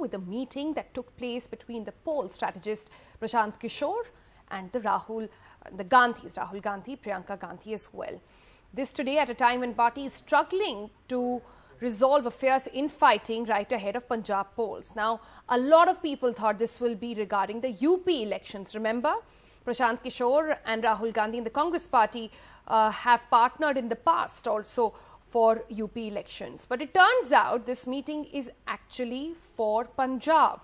with the meeting that took place between the poll strategist Prashant Kishor and the Gandhis, Rahul Gandhi, Priyanka Gandhi as well. This today at a time when party is struggling to resolve a fierce infighting right ahead of Punjab polls. Now, a lot of people thought this will be regarding the UP elections. Remember, Prashant Kishor and Rahul Gandhi in the Congress party have partnered in the past also for UP elections. But it turns out this meeting is actually for Punjab.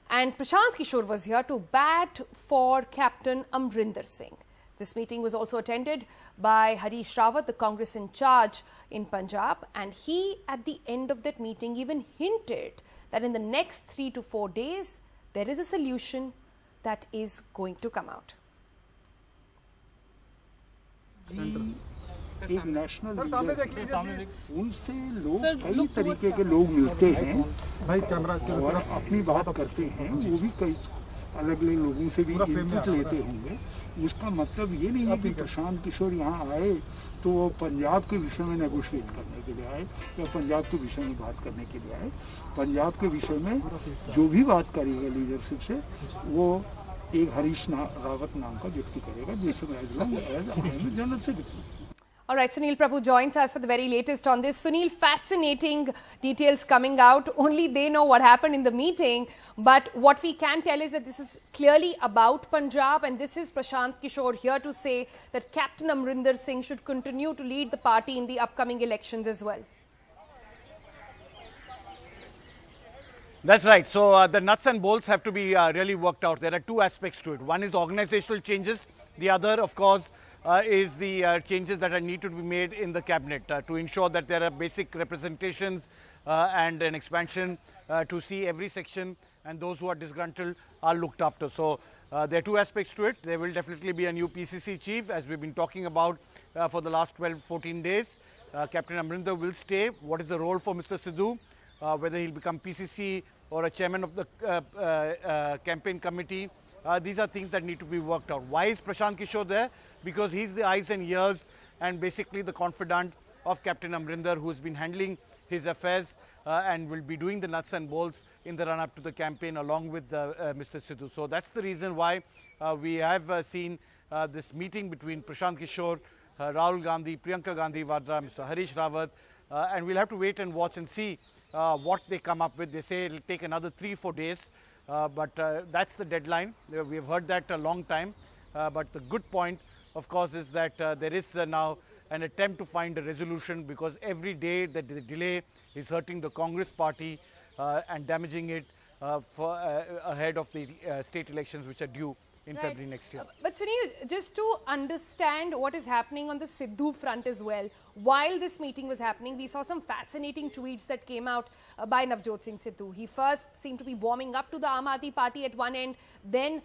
And Prashant Kishor was here to bat for Captain Amrinder Singh. This meeting was also attended by Harish Rawat, the Congress in charge in Punjab, and he at the end of that meeting even hinted that in the next 3 to 4 days there is a solution that is going to come out. एक national उनसे लोग कई तरीके के लोग मिलते हैं और अपनी बात करते हैं, वो भी कई अलग अलग लोगों से भी इनपुट लेते होंगे। उसका मतलब ये नहीं है कि प्रशांत किशोर यहाँ आए तो वो पंजाब के विषय में नेगोशिएट करने के लिए आए या पंजाब के विषय में बात करने के लिए आए। पंजाब के विषय में जो भी बात करेगा लीडरशिप से वो एक हरीश रावत नाम का व्यक्ति करेगा, जिसमें general secretary. All right, Sunil Prabhu joins us for the very latest on this. Sunil, fascinating details coming out. Only they know what happened in the meeting. But what we can tell is that this is clearly about Punjab, and this is Prashant Kishor here to say that Captain Amrinder Singh should continue to lead the party in the upcoming elections as well. That's right. So the nuts and bolts have to be really worked out. There are two aspects to it. One is organizational changes. The other, of course, is the changes that are need to be made in the cabinet to ensure that there are basic representations and an expansion to see every section, and those who are disgruntled are looked after. So there are two aspects to it. There will definitely be a new PCC chief, as we've been talking about for the last 12-14 days. Captain Amrinder will stay. What is the role for Mr. Sidhu? Whether he'll become PCC or a chairman of the campaign committee. These are things that need to be worked out. Why is Prashant Kishor there? Because he's the eyes and ears and basically the confidant of Captain Amrinder, who's been handling his affairs and will be doing the nuts and bolts in the run-up to the campaign along with Mr. Sidhu. So that's the reason why we have seen this meeting between Prashant Kishor, Rahul Gandhi, Priyanka Gandhi, Vadra, Mr. Harish Rawat, and we'll have to wait and watch and see what they come up with. They say it'll take another 3-4 days. But that's the deadline. We have heard that a long time. But the good point, of course, is that there is now an attempt to find a resolution, because every day that the delay is hurting the Congress party and damaging it ahead of the state elections, which are due in February next year. But Sunil, just to understand what is happening on the Sidhu front as well, while this meeting was happening, we saw some fascinating tweets that came out by Navjot Singh Sidhu. He first seemed to be warming up to the Aam Aadmi party at one end, then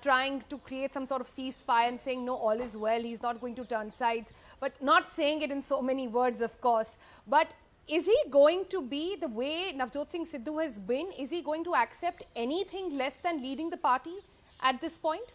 trying to create some sort of ceasefire and saying, no, all is well, he's not going to turn sides, but not saying it in so many words, of course. But is he going to be the way Navjot Singh Sidhu has been? Is he going to accept anything less than leading the party at this point?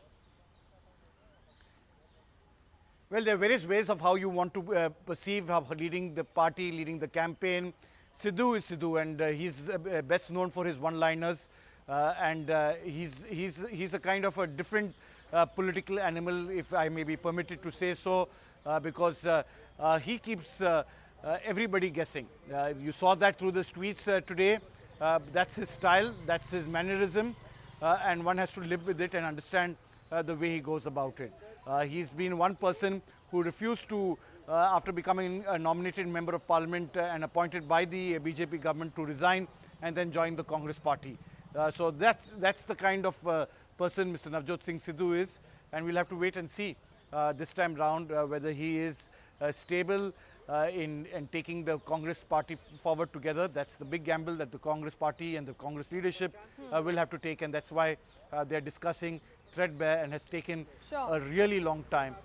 Well, there are various ways of how you want to perceive how leading the party, leading the campaign. Sidhu is Sidhu, and he's best known for his one-liners, and he's a kind of a different political animal, if I may be permitted to say so, because he keeps everybody guessing. You saw that through the tweets today. That's his style, that's his mannerism. And one has to live with it and understand the way he goes about it. He's been one person who refused to, after becoming a nominated member of parliament and appointed by the BJP government, to resign and then join the Congress party. So that's the kind of person Mr. Navjot Singh Sidhu is, and we'll have to wait and see this time round whether he is stable in taking the Congress party forward together. That's the big gamble that the Congress party and the Congress leadership will have to take, and that's why they're discussing threadbare and has taken a really long time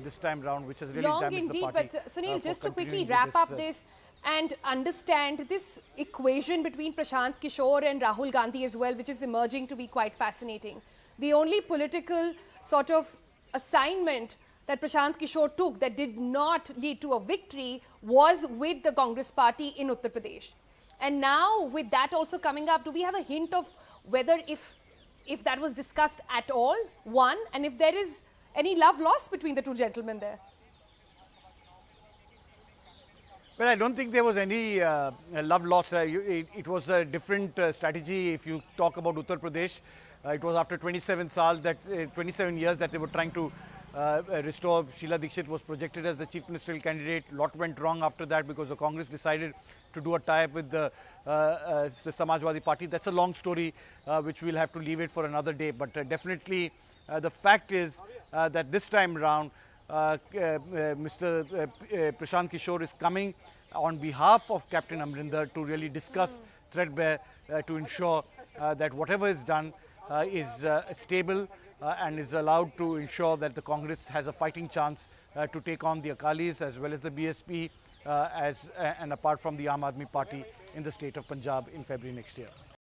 this time round, which has really damaged the party. But Sunil, just to quickly wrap up this and understand this equation between Prashant Kishor and Rahul Gandhi as well, which is emerging to be quite fascinating. The only political sort of assignment that Prashant Kishor took that did not lead to a victory was with the Congress party in Uttar Pradesh. And now with that also coming up, do we have a hint of whether if that was discussed at all, one, and if there is any love lost between the two gentlemen there? Well, I don't think there was any love lost. It was a different strategy. If you talk about Uttar Pradesh, it was after 27 years that they were trying to restore. Sheila Dikshit was projected as the chief ministerial candidate. A lot went wrong after that because the Congress decided to do a tie-up with the Samajwadi Party. That's a long story which we'll have to leave it for another day. But definitely the fact is that this time around, Mr. Prashant Kishor is coming on behalf of Captain Amrinder to really discuss threadbare to ensure that whatever is done is stable and is allowed to ensure that the Congress has a fighting chance to take on the Akalis as well as the BSP and apart from the Aam Aadmi Party in the state of Punjab in February next year.